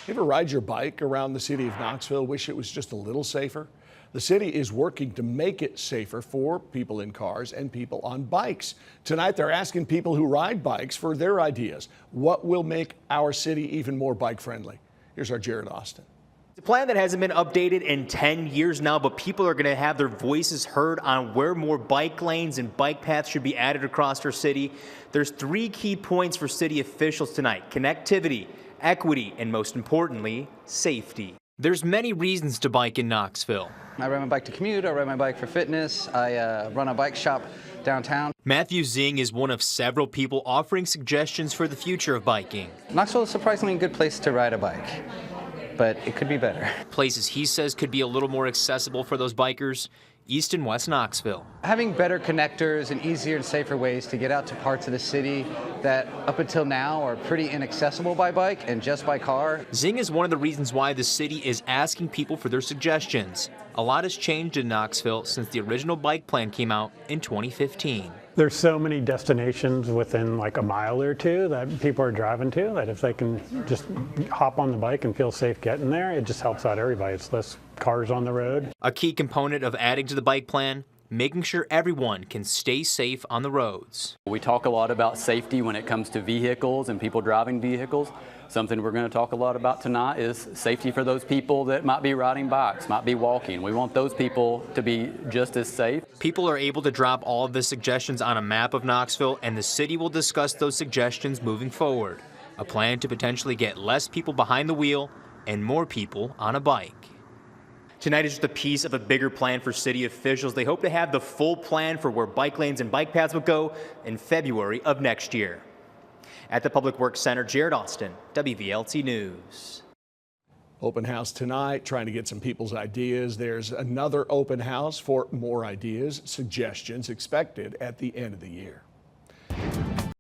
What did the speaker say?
You ever ride your bike around the city of Knoxville? Wish it was just a little safer? The city is working to make it safer for people in cars and people on bikes. Tonight, they're asking people who ride bikes for their ideas. What will make our city even more bike friendly? Here's our Jared Austin. It's a plan that hasn't been updated in 10 years now, but people are going to have their voices heard on where more bike lanes and bike paths should be added across our city. There's 3 key points for city officials tonight: connectivity, equity, and most importantly, safety. There's many reasons to bike in Knoxville. I ride my bike to commute, I ride my bike for fitness, I run a bike shop downtown. Matthew Zing is one of several people offering suggestions for the future of biking. Knoxville is surprisingly a good place to ride a bike, but it could be better. Places he says could be a little more accessible for those bikers: East and West Knoxville. Having better connectors and easier and safer ways to get out to parts of the city that up until now are pretty inaccessible by bike and just by car. Zing is one of the reasons why the city is asking people for their suggestions. A lot has changed in Knoxville since the original bike plan came out in 2015. There's so many destinations within like a mile or two that people are driving to, that if they can just hop on the bike and feel safe getting there, it just helps out everybody. It's less cars on the road. A key component of adding to the bike plan: making sure everyone can stay safe on the roads. We talk a lot about safety when it comes to vehicles and people driving vehicles. Something we're going to talk a lot about tonight is safety for those people that might be riding bikes, might be walking. We want those people to be just as safe. People are able to drop all of the suggestions on a map of Knoxville, and the city will discuss those suggestions moving forward. A plan to potentially get less people behind the wheel and more people on a bike. Tonight is just a piece of a bigger plan for city officials. They hope to have the full plan for where bike lanes and bike paths will go in February of next year. At the Public Works Center, Jared Austin, WVLT News. Open house tonight, trying to get some people's ideas. There's another open house for more ideas, suggestions expected at the end of the year.